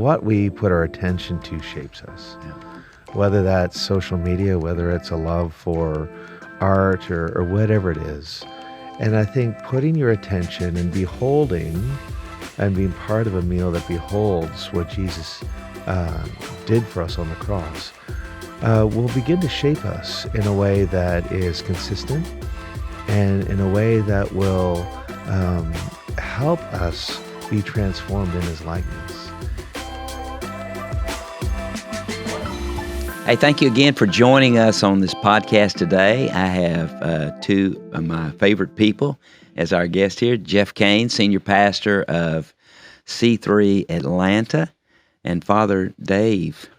what we put our attention to shapes us. Yeah. Whether that's social media, whether it's a love for art or whatever it is. And I think putting your attention and beholding and being part of a meal that beholds what Jesus did for us on the cross will begin to shape us in a way that is consistent and in a way that will help us be transformed in his likeness. Hey, thank you again for joining us on this podcast today. I have two of my favorite people as our guest here, Jeff Kane, Senior Pastor of C3 Atlanta, and Father Dave.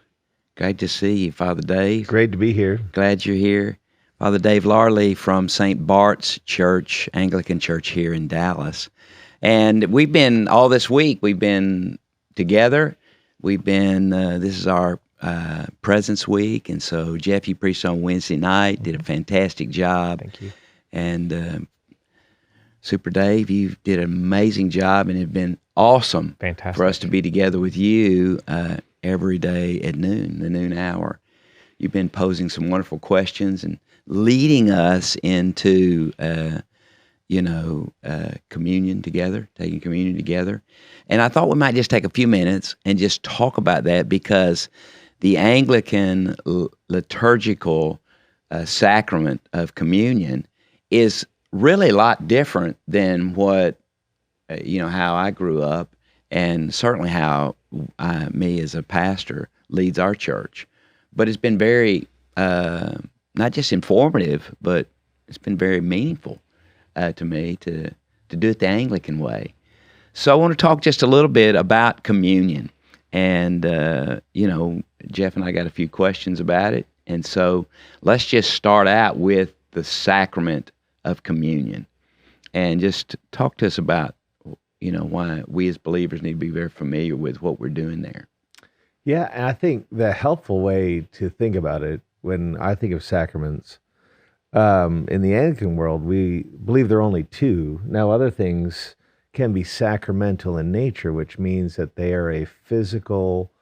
Great to see you, Father Dave. Great to be here. Glad you're here. Father Dave Larlee from St. Bart's Church, Anglican Church here in Dallas. And we've been, all this week, we've been together. We've been, this is our Presence Week, and so Jeff, you preached on Wednesday night, did a fantastic job. Thank you. And Super Dave, you did an amazing job, and it's been awesome for us to be together with you every day at noon, the noon hour. You've been posing some wonderful questions and leading us into communion together, taking communion together. And I thought we might just take a few minutes and just talk about that, because the Anglican liturgical sacrament of communion is really a lot different than what, how I grew up, and certainly how me as a pastor leads our church. But it's been very, not just informative, but it's been very meaningful to me to do it the Anglican way. So I want to talk just a little bit about communion. And, Jeff and I got a few questions about it. And so let's just start out with the sacrament of communion. And just talk to us about, why we as believers need to be very familiar with what we're doing there. Yeah, and I think the helpful way to think about it, when I think of sacraments, in the Anglican world, we believe there are only two. Now, other things can be sacramental in nature, which means that they are a physical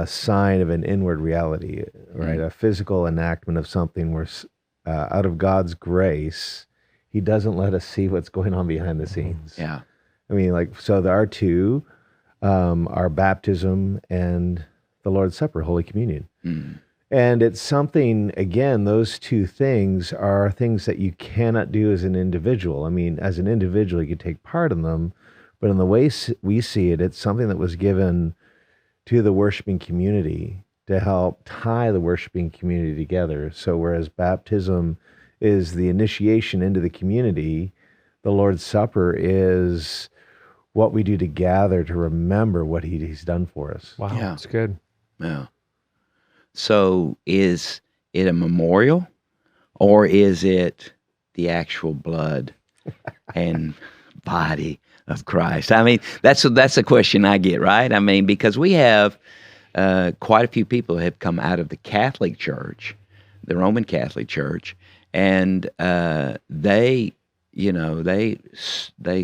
sign of an inward reality, right? Mm-hmm. A physical enactment of something where, out of God's grace, he doesn't let us see what's going on behind the scenes. Yeah. I mean, so there are two, our baptism and the Lord's Supper, Holy Communion. Mm-hmm. And it's something, again, those two things are things that you cannot do as an individual. I mean, as an individual, you can take part in them, but in the way we see it, it's something that was given to the worshiping community to help tie the worshiping community together. So whereas baptism is the initiation into the community, the Lord's Supper is what we do to gather to remember what he's done for us. Wow, yeah. That's good. Yeah. So is it a memorial, or is it the actual blood and body of Christ? I mean, that's a question I get, right? I mean, because we have quite a few people who have come out of the Catholic Church, the Roman Catholic Church, and they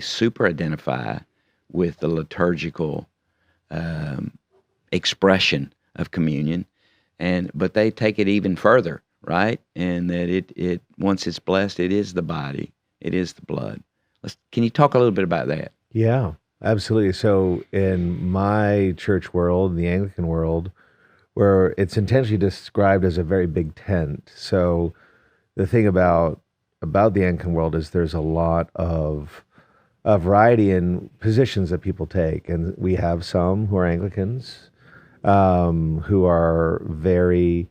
super identify with the liturgical expression of communion. But they take it even further, right? And that it once it's blessed, it is the body, it is the blood. Can you talk a little bit about that? Yeah, absolutely. So in my church world, the Anglican world, where it's intentionally described as a very big tent. So the thing about the Anglican world is there's a lot of variety in positions that people take, and we have some who are Anglicans, who are very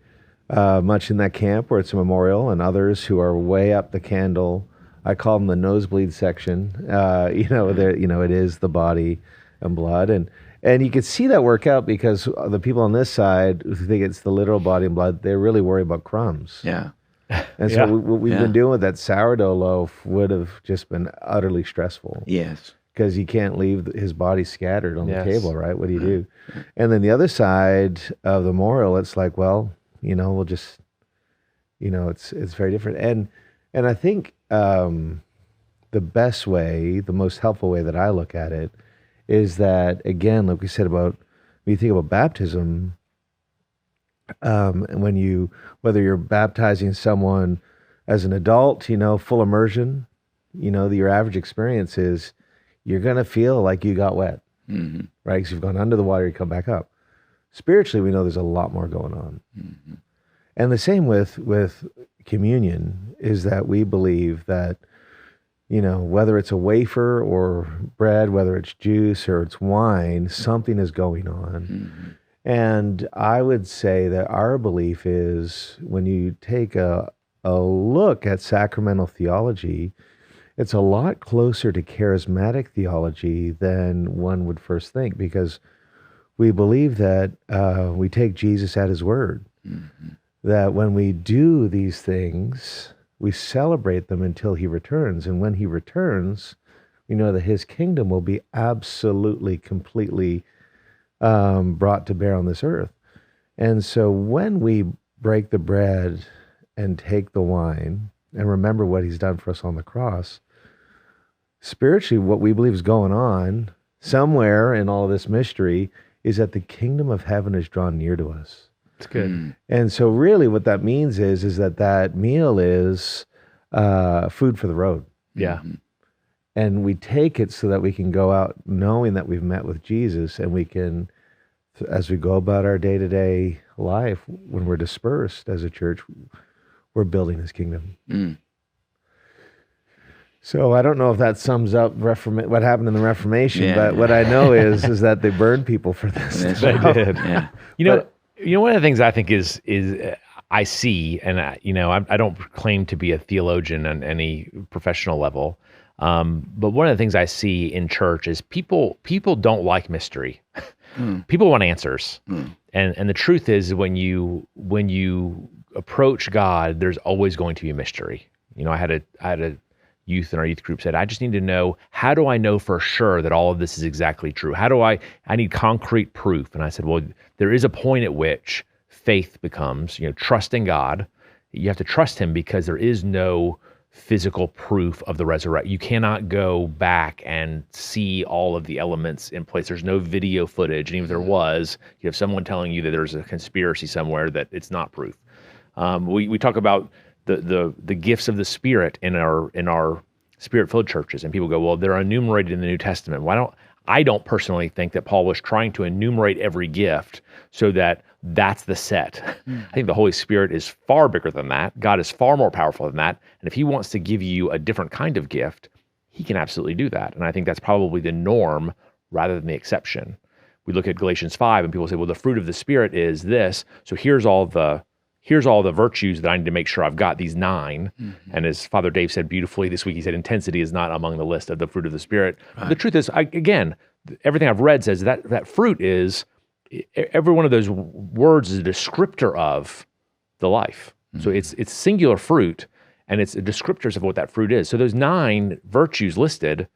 much in that camp where it's a memorial, and others who are way up the candle. I call them the nosebleed section. It is the body and blood, and you can see that work out because the people on this side who think it's the literal body and blood, they're really worried about crumbs. Yeah. And so what we've been doing with that sourdough loaf would have just been utterly stressful. Yes. Because you can't leave his body scattered on the table, right? What do you do? And then the other side of the memorial, it's like, well, we'll just, it's very different. And I think the best way, the most helpful way that I look at it is that, again, like we said about when you think about baptism, and whether you're baptizing someone as an adult, full immersion, your average experience is you're going to feel like you got wet, right? Because you've gone under the water, you come back up. Spiritually, we know there's a lot more going on. And the same with communion is that we believe that, whether it's a wafer or bread, whether it's juice or it's wine, something is going on. And I would say that our belief is when you take a look at sacramental theology, it's a lot closer to charismatic theology than one would first think, because we believe that we take Jesus at his word, that when we do these things, we celebrate them until he returns. And when he returns, we know that his kingdom will be absolutely, completely brought to bear on this earth. And so when we break the bread and take the wine and remember what he's done for us on the cross, spiritually, what we believe is going on somewhere in all this mystery is that the kingdom of heaven is drawn near to us. It's good. And so really what that means is that meal is food for the road. Yeah. And we take it so that we can go out knowing that we've met with Jesus, and we can, as we go about our day-to-day life, when we're dispersed as a church, we're building his kingdom. So I don't know if that sums up what happened in the Reformation, but what I know is that they burned people for this. They did. Yeah. One of the things I think is I see, and I don't claim to be a theologian on any professional level, but one of the things I see in church is people don't like mystery. People want answers, and the truth is when you approach God, there's always going to be a mystery. I had a youth in our youth group said, I just need to know, how do I know for sure that all of this is exactly true? I need concrete proof. And I said, well, there is a point at which faith becomes, trusting God. You have to trust him because there is no physical proof of the resurrection. You cannot go back and see all of the elements in place. There's no video footage. And even if there was, you have someone telling you that there's a conspiracy somewhere that it's not proof. We talk about the gifts of the Spirit in our Spirit-filled churches, and people go, well, they're enumerated in the New Testament. I don't personally think that Paul was trying to enumerate every gift so that that's the set. I think the Holy Spirit is far bigger than that. God is far more powerful than that. And if he wants to give you a different kind of gift, he can absolutely do that. And I think that's probably the norm rather than the exception. We look at Galatians 5 and people say, well, the fruit of the Spirit is this. So here's all the virtues that I need to make sure I've got, these 9. And as Father Dave said beautifully this week, he said intensity is not among the list of the fruit of the Spirit. Right. The truth is, again, everything I've read says that fruit is, every one of those words is a descriptor of the life. So it's singular fruit, and it's descriptors of what that fruit is. So those 9 virtues listed,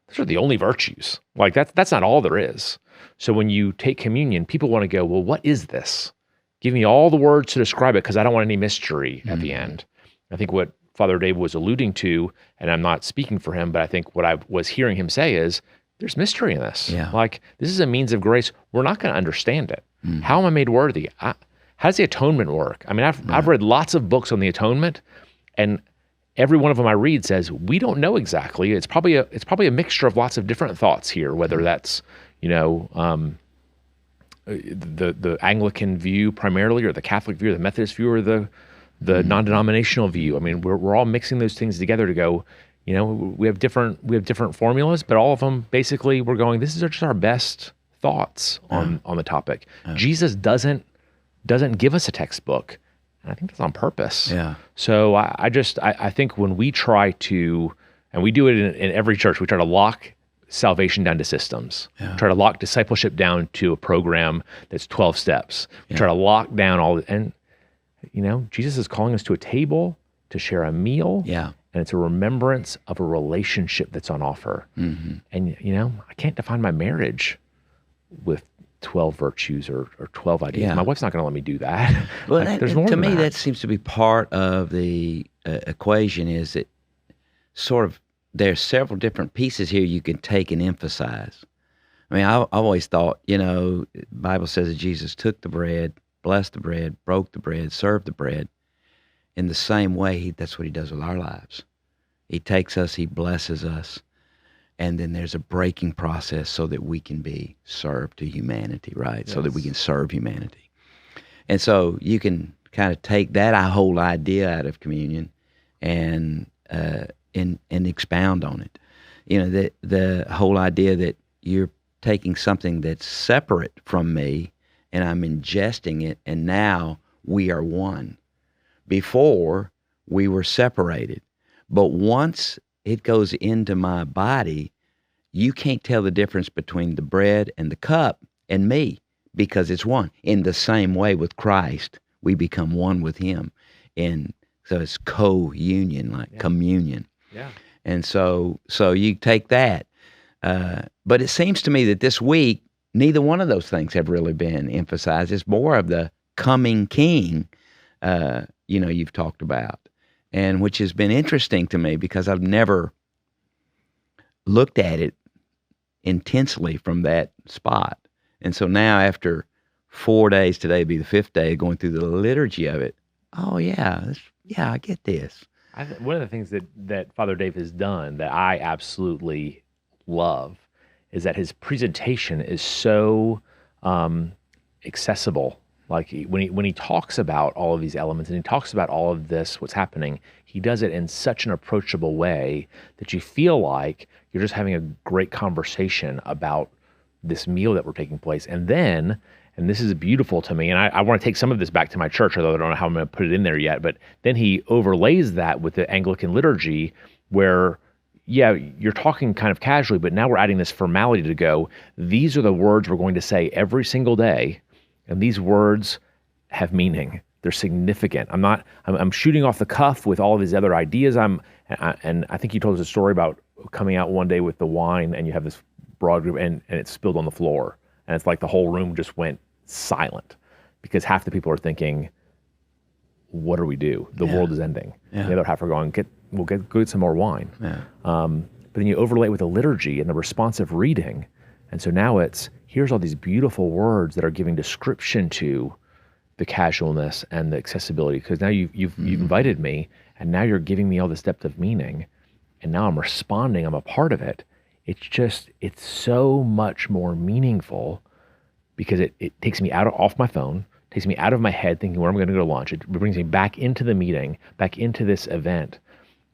those are the only virtues. Like that's not all there is. So when you take communion, people want to go, well, what is this? Give me all the words to describe it because I don't want any mystery at the end. I think what Father Dave was alluding to, and I'm not speaking for him, but I think what I was hearing him say is, there's mystery in this. Yeah. Like, this is a means of grace. We're not going to understand it. How am I made worthy? How does the atonement work? I mean, I've read lots of books on the atonement, and every one of them I read says, we don't know exactly. It's probably a mixture of lots of different thoughts here, whether that's, the Anglican view primarily, or the Catholic view, or the Methodist view, or the non-denominational view. I mean, we're all mixing those things together to go, we have different formulas, but all of them basically we're going, this is just our best thoughts on the topic. Jesus doesn't give us a textbook, and I think that's on purpose. Yeah. So I think when we try to, and we do it in every church, we try to lock salvation down to systems. Try to lock discipleship down to a program that's 12 steps. Try to lock down and Jesus is calling us to a table to share a meal. Yeah. And it's a remembrance of a relationship that's on offer. And I can't define my marriage with 12 virtues or 12 ideas. Yeah. My wife's not going to let me do that. Well, there's more to me, that seems to be part of the equation, is that sort of, there's several different pieces here you can take and emphasize. I mean, I've always thought, the Bible says that Jesus took the bread, blessed the bread, broke the bread, served the bread. In the same way, that's what he does with our lives. He takes us, he blesses us, and then there's a breaking process so that we can be served to humanity, right? Yes. So that we can serve humanity. And so you can kind of take that whole idea out of communion and expound on it. The whole idea that you're taking something that's separate from me and I'm ingesting it, and now we are one. Before, we were separated. But once it goes into my body, you can't tell the difference between the bread and the cup and me because it's one. In the same way with Christ, we become one with him. And so it's co-union, like communion. Yeah. And so you take that. But it seems to me that this week, neither one of those things have really been emphasized. It's more of the coming king, you've talked about, and which has been interesting to me because I've never looked at it intensely from that spot. And so now after 4 days, today be the 5th day, going through the liturgy of it, I get this. One of the things that Father Dave has done that I absolutely love is that his presentation is so accessible. Like when he talks about all of these elements and he talks about all of this, what's happening, he does it in such an approachable way that you feel like you're just having a great conversation about this meal that we're taking place. And this is beautiful to me, and I want to take some of this back to my church, although I don't know how I'm going to put it in there yet, but then he overlays that with the Anglican liturgy where, you're talking kind of casually, but now we're adding this formality to go, these are the words we're going to say every single day, and these words have meaning. They're significant. I'm shooting off the cuff with all of these other ideas. And I think you told us a story about coming out one day with the wine, and you have this broad group, and it spilled on the floor, and it's like the whole room just went silent because half the people are thinking, what do we do? The world is ending. Yeah. The other half are going, go get some more wine. Yeah. But then you overlay it with the liturgy and the responsive reading. And so now here's all these beautiful words that are giving description to the casualness and the accessibility. Because now you've invited me, and now you're giving me all this depth of meaning, and now I'm responding, I'm a part of it. It's so much more meaningful because it takes me off my phone, takes me out of my head thinking where I'm going to go to lunch. It brings me back into the meeting, back into this event.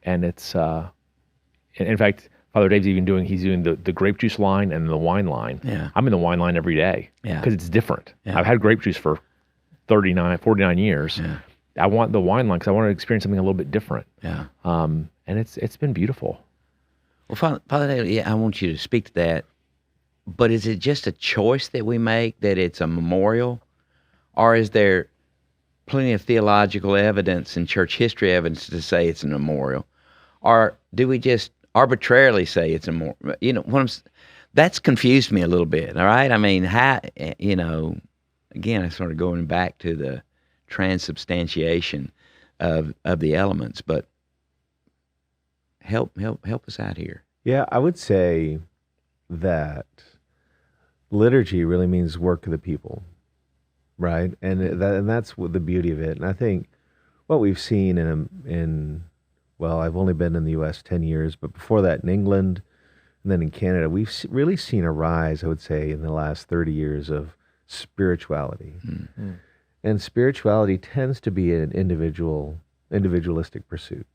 And it's, in fact, Father Dave's he's doing the grape juice line and the wine line. Yeah. I'm in the wine line every day because it's different. Yeah. I've had grape juice for 49 years. Yeah. I want the wine line because I want to experience something a little bit different. Yeah. And it's been beautiful. Well, Father Dave, I want you to speak to that. But is it just a choice that we make that it's a memorial? Or is there plenty of theological evidence and church history evidence to say it's a memorial? Or do we just arbitrarily say it's a memorial? That's confused me a little bit, all right? I mean, again, I started going back to the transubstantiation of the elements, but help us out here. Yeah, I would say that liturgy really means work of the people, right? And that's what the beauty of it. And I think what we've seen well, I've only been in the U.S. 10 years, but before that in England and then in Canada, we've really seen a rise, I would say, in the last 30 years of spirituality. Mm-hmm. And spirituality tends to be an individualistic pursuit.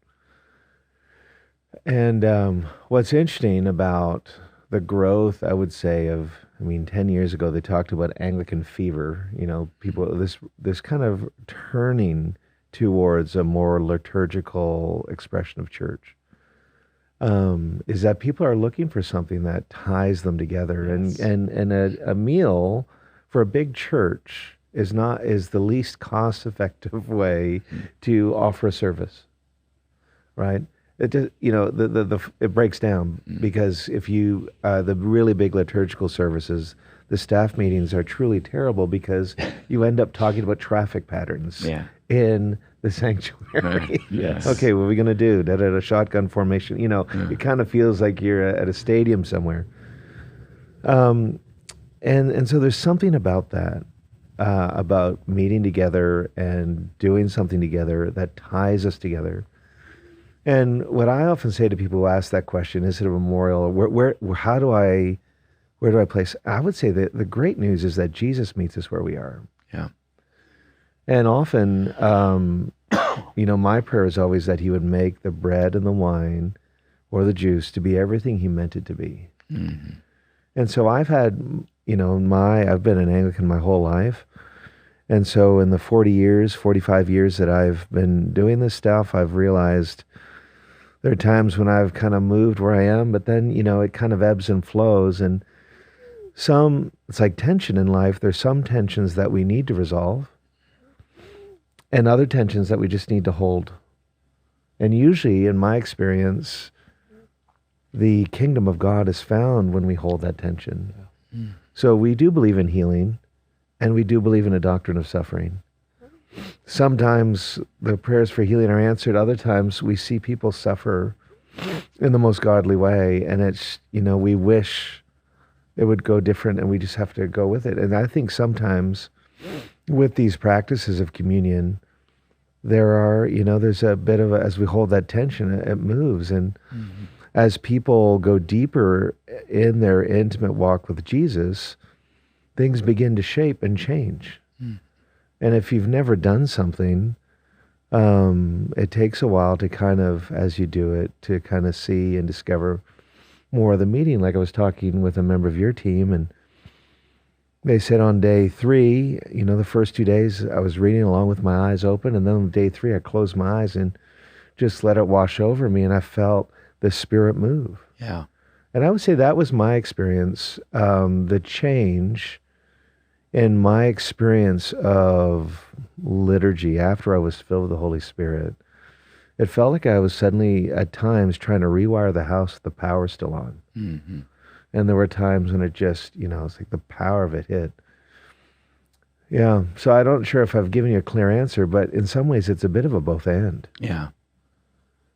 And what's interesting about the growth, I would say, 10 years ago, they talked about Anglican fever, people, this kind of turning towards a more liturgical expression of church, is that people are looking for something that ties them together. Yes. And a meal for a big church is the least cost-effective way to offer a service, right? It just, it breaks down because if the really big liturgical services, the staff meetings are truly terrible because you end up talking about traffic patterns in the sanctuary. Yes. Okay, what are we going to do? A shotgun formation. It kind of feels like you're at a stadium somewhere. And so there's something about that, about meeting together and doing something together that ties us together. And what I often say to people who ask that question, is it a memorial? How do I, where do I place? I would say that the great news is that Jesus meets us where we are. Yeah. And often, my prayer is always that he would make the bread and the wine or the juice to be everything he meant it to be. Mm-hmm. And so I've had, I've been an Anglican my whole life. And so in the 45 years that I've been doing this stuff, I've realized there are times when I've kind of moved where I am, but then, it kind of ebbs and flows. And it's like tension in life. There's some tensions that we need to resolve and other tensions that we just need to hold. And usually, in my experience, the kingdom of God is found when we hold that tension. Mm. So we do believe in healing, and we do believe in a doctrine of suffering. Sometimes the prayers for healing are answered. Other times we see people suffer in the most godly way, and it's, we wish it would go different, and we just have to go with it. And I think sometimes with these practices of communion, there's a bit of as we hold that tension, it moves. And as people go deeper in their intimate walk with Jesus, things begin to shape and change. And if you've never done something, it takes a while to kind of, as you do it, to kind of see and discover more of the meaning. Like I was talking with a member of your team, and they said on day 3, the first 2 days I was reading along with my eyes open, and then on day 3 I closed my eyes and just let it wash over me, and I felt the Spirit move. Yeah. And I would say that was my experience, the change in my experience of liturgy after I was filled with the Holy Spirit. It felt like I was suddenly, at times, trying to rewire the house with the power still on. Mm-hmm. And there were times when it just, it's like the power of it hit. Yeah, so I'm not sure if I've given you a clear answer, but in some ways it's a bit of a both and. Yeah.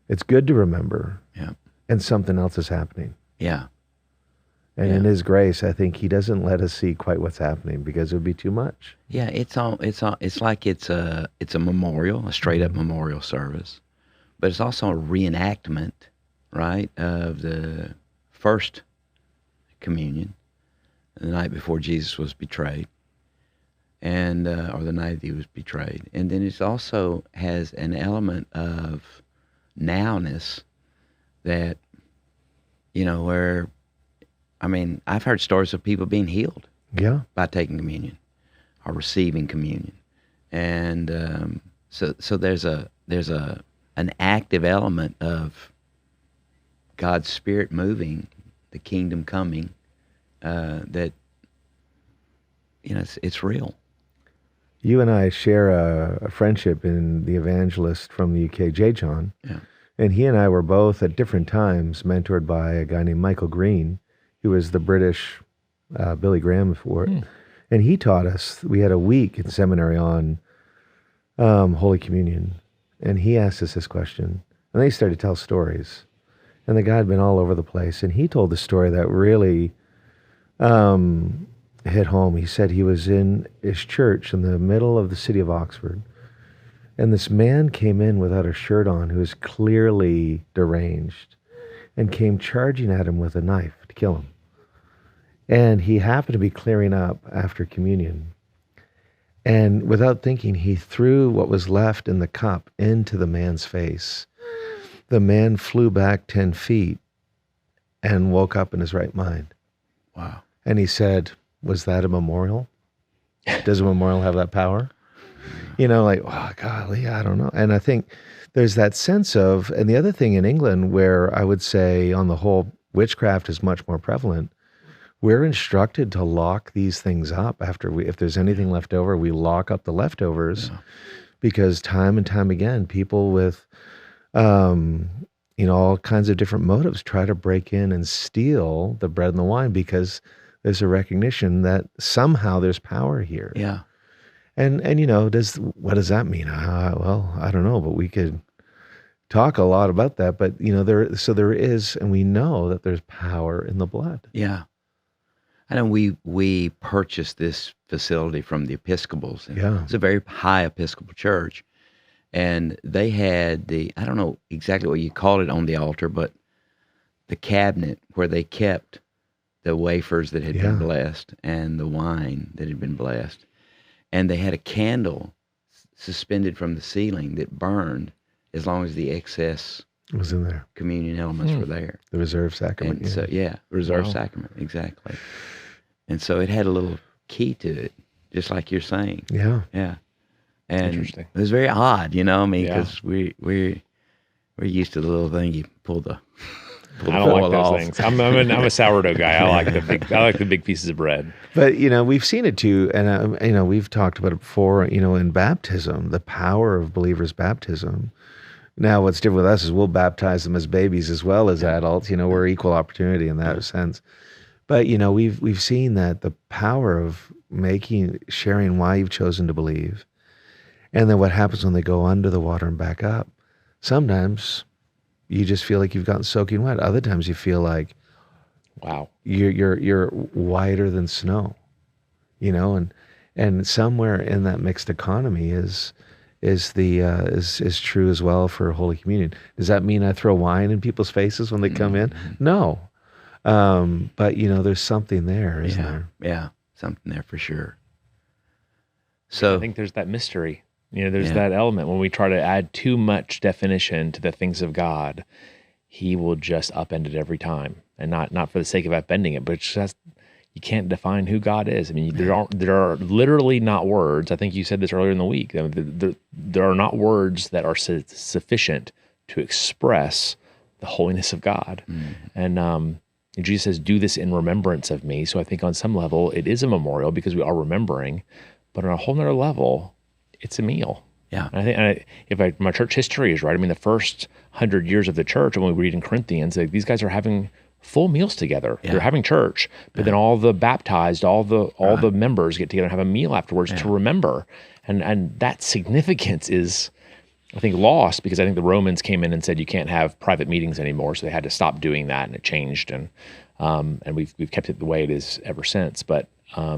It's good to remember. Yeah. And something else is happening. Yeah. And in his grace, I think he doesn't let us see quite what's happening because it would be too much. Yeah, it's like it's a memorial, a straight up memorial service, but it's also a reenactment, right, of the first communion, the night before Jesus was betrayed, and or the night he was betrayed, and then it also has an element of nowness that, where. I've heard stories of people being healed by taking communion or receiving communion. And so there's an active element of God's Spirit moving, the kingdom coming, that, it's real. You and I share a friendship in the evangelist from the UK, J. John. Yeah. And he and I were both at different times mentored by a guy named Michael Green, who was the British Billy Graham before. And he taught us, we had a week in seminary on Holy Communion. And he asked us this question. And then he started to tell stories. And the guy had been all over the place. And he told the story that really hit home. He said he was in his church in the middle of the city of Oxford. And this man came in without a shirt on who was clearly deranged and came charging at him with a knife to kill him. And he happened to be clearing up after communion. And without thinking, he threw what was left in the cup into the man's face. The man flew back 10 feet and woke up in his right mind. Wow. And he said, was that a memorial? Does a memorial have that power? Oh, golly, I don't know. And I think there's that sense of, and the other thing in England where I would say on the whole, witchcraft is much more prevalent. We're instructed to lock these things up if there's anything left over, we lock up the leftovers because time and time again, people with, all kinds of different motives try to break in and steal the bread and the wine because there's a recognition that somehow there's power here. Yeah. And what does that mean? Well, I don't know, but we could talk a lot about that. But there is, and we know that there's power in the blood. Yeah. I know we purchased this facility from the Episcopals. And Yeah. It's a very high Episcopal church. And they had I don't know exactly what you called it on the altar, but the cabinet where they kept the wafers that had been blessed and the wine that had been blessed. And they had a candle suspended from the ceiling that burned as long as the excess It was in there. communion elements were there. The reserved sacrament. And so, reserved sacrament, exactly. And so it had a little key to it, just like you're saying. Yeah. Yeah. And Interesting. it was very odd, I mean, Yeah. because we're used to the little thing you pull the I don't like foil those off. things. I'm a sourdough guy. I like the big pieces of bread. But, we've seen it too. And, we've talked about it before, in baptism, the power of believers' baptism. Now, what's different with us is we'll baptize them as babies as well as adults. We're equal opportunity in that sense. But, we've seen that the power of sharing why you've chosen to believe. And then what happens when they go under the water and back up. Sometimes you just feel like you've gotten soaking wet. Other times you feel like, Wow. you're whiter than snow, and somewhere in that mixed economy is true as well for Holy Communion. Does that mean I throw wine in people's faces when they come in? No. But there's something there, isn't there? Yeah, something there for sure. So I think there's that mystery. There's that element when we try to add too much definition to the things of God, he will just upend it every time. And not for the sake of upending it, but it's just you can't define who God is. I mean, there are literally not words. I think you said this earlier in the week. There are not words that are sufficient to express the holiness of God. And Jesus says, "Do this in remembrance of me." So I think on some level it is a memorial because we are remembering, but on a whole nother level, it's a meal. Yeah. And if my church history is right, I mean, the first 100 years of the church, and when we read in Corinthians, these guys are having full meals together. Yeah. They're having church, but then all the baptized, all the members get together and have a meal afterwards to remember. And that significance is, I think, lost because I think the Romans came in and said you can't have private meetings anymore, so they had to stop doing that, and it changed. And we've kept it the way it is ever since. But I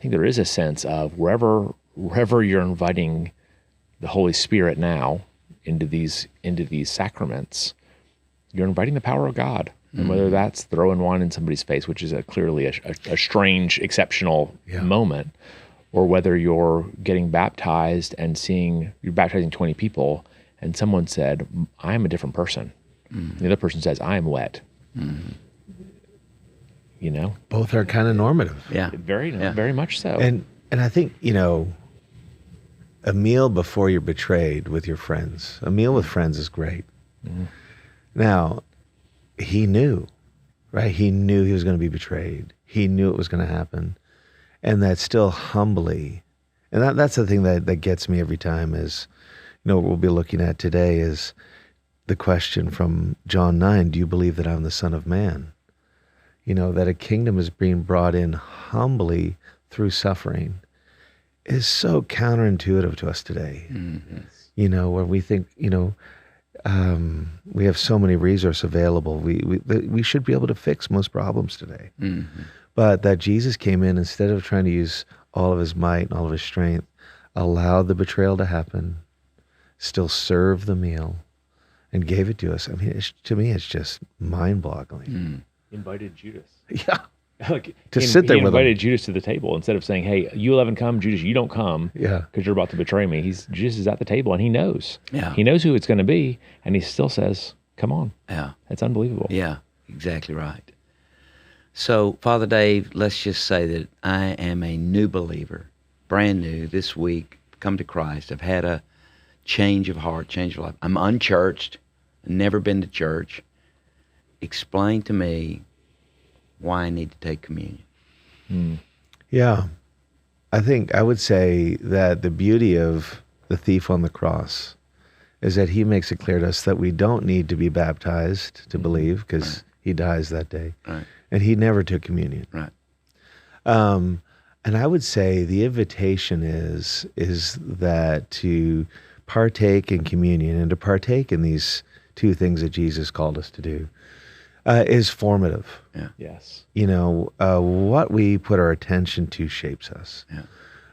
think there is a sense of wherever you're inviting the Holy Spirit now into these sacraments, you're inviting the power of God. And whether that's throwing wine in somebody's face, which is clearly a strange, exceptional moment, or whether you're getting baptized and you're baptizing 20 people, and someone said, "I am a different person." The other person says, "I am wet." Both are kind of normative. yeah, Very much so. And I think, a meal before you're betrayed with your friends, a meal with friends is great. Now, he knew, right? He knew he was going to be betrayed. He knew it was going to happen. And that still humbly, and that's the thing that gets me every time is, what we'll be looking at today is the question from John 9, do you believe that I'm the Son of Man? That a kingdom is being brought in humbly through suffering is so counterintuitive to us today. Where we think, we have so many resources available. We should be able to fix most problems today. But that Jesus came in, instead of trying to use all of his might and all of his strength, allowed the betrayal to happen, still served the meal, and gave it to us. I mean, to me, it's just mind-boggling. Invited Judas. Yeah. To sit there with him. He invited Judas to the table instead of saying, "Hey, you haven't come, Judas. You don't come, Yeah. because you're about to betray me." Judas is at the table and he knows. Yeah. He knows who it's going to be, and he still says, "Come on." yeah, It's unbelievable. yeah, exactly right. So, Father Dave, let's just say that I am a new believer, brand new this week, come to Christ. I've had a change of heart, change of life. I'm unchurched, never been to church. Explain to me why I need to take communion. Yeah. I think I would say that the beauty of the thief on the cross is that he makes it clear to us that we don't need to be baptized to believe, because he dies that day. Right. And he never took communion. Right. And I would say the invitation is that to partake in communion and to partake in these two things that Jesus called us to do. is formative. Yeah. Yes. What we put our attention to shapes us. Yeah.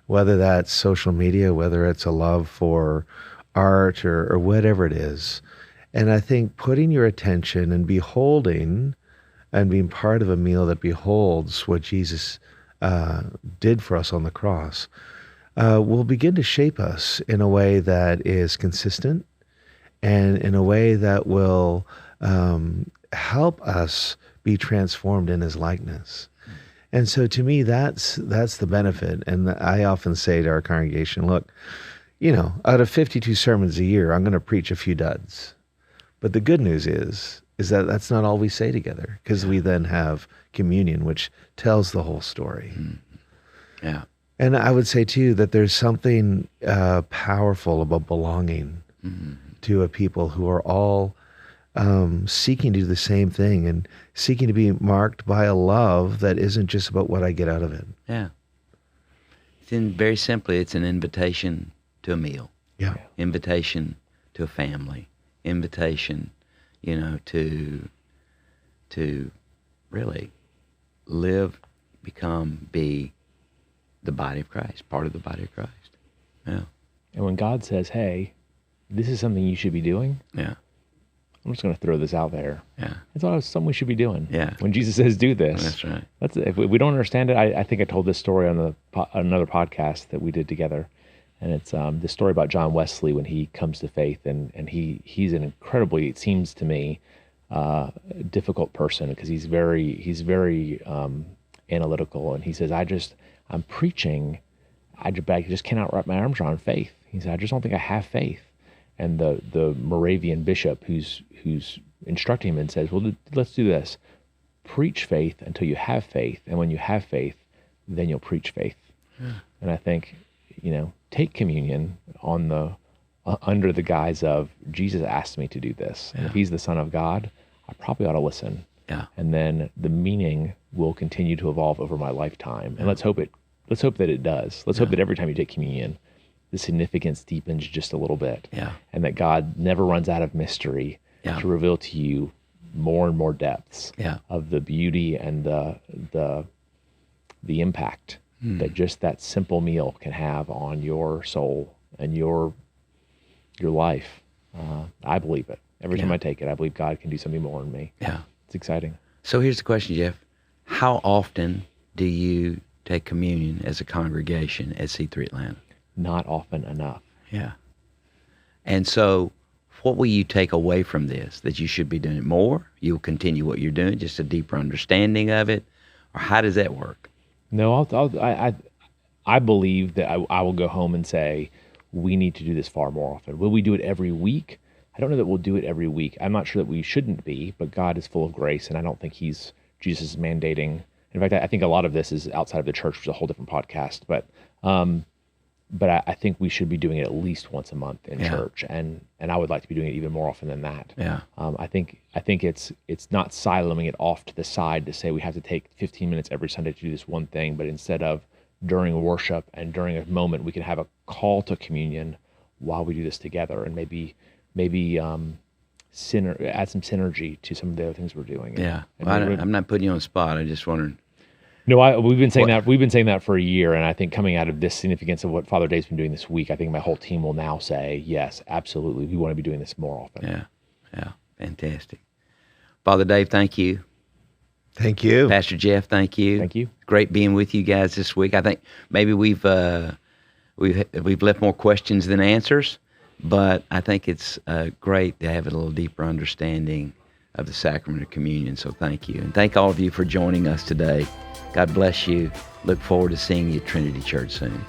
Whether that's social media, whether it's a love for art or whatever it is. And I think putting your attention and beholding and being part of a meal that beholds what Jesus did for us on the cross will begin to shape us in a way that is consistent and in a way that will help us be transformed in his likeness. And so to me, that's the benefit. And I often say to our congregation, look, out of 52 sermons a year, I'm going to preach a few duds. But the good news is that that's not all we say together, because we then have communion, which tells the whole story. Yeah. And I would say, too, that there's something powerful about belonging to a people who are all seeking to do the same thing and seeking to be marked by a love that isn't just about what I get out of it. Yeah. Very simply, it's an invitation to a meal. Yeah. Invitation to a family. Invitation, to really live, be the body of Christ, part of the body of Christ. Yeah. And when God says, hey, this is something you should be doing, Yeah. I'm just going to throw this out there. Yeah. It's all something we should be doing. Yeah. When Jesus says, do this. That's right. If we don't understand it, I think I told this story on another podcast that we did together. And it's the story about John Wesley when he comes to faith. And he's an incredibly, it seems to me, difficult person, because he's very analytical. And he says, I'm preaching, I just cannot wrap my arms around faith. He said, I just don't think I have faith. And the Moravian bishop who's instructing him and says, well, let's do this. Preach faith until you have faith. And when you have faith, then you'll preach faith. Yeah. And I think, take communion on under the guise of Jesus asked me to do this. Yeah. And if he's the Son of God, I probably ought to listen. Yeah. And then the meaning will continue to evolve over my lifetime. And let's hope that it does. Let's hope that every time you take communion, the significance deepens just a little bit. Yeah. And that God never runs out of mystery to reveal to you more and more depths of the beauty and the impact that just that simple meal can have on your soul and your life. I believe it. Every time I take it, I believe God can do something more in me. Yeah. It's exciting. So here's the question, Jeff. How often do you take communion as a congregation at C3 Atlanta? Not often enough. Yeah. And so what will you take away from this? That you should be doing it more? You'll continue what you're doing, just a deeper understanding of it? Or how does that work? No, I believe that I will go home and say, we need to do this far more often. Will we do it every week? I don't know that we'll do it every week. I'm not sure that we shouldn't be, but God is full of grace, and I don't think Jesus is mandating. In fact, I think a lot of this is outside of the church, which is a whole different podcast. But I think we should be doing it at least once a month in church, and I would like to be doing it even more often than that. Yeah. I think it's not siloing it off to the side to say we have to take 15 minutes every Sunday to do this one thing, but instead of during worship and during a moment, we can have a call to communion while we do this together, and maybe add some synergy to some of the other things we're doing. Yeah. I'm not putting you on the spot. I just wondered. No, we've been saying that. We've been saying that for a year, and I think coming out of this significance of what Father Dave's been doing this week, I think my whole team will now say, yes, absolutely, we want to be doing this more often. Yeah, fantastic. Father Dave, thank you. Thank you. Pastor Jeff, thank you. Thank you. Great being with you guys this week. I think maybe we've left more questions than answers, but I think it's great to have a little deeper understanding of the sacrament of communion. So thank you, and thank all of you for joining us today. God bless you. Look forward to seeing you at Trinity Church soon.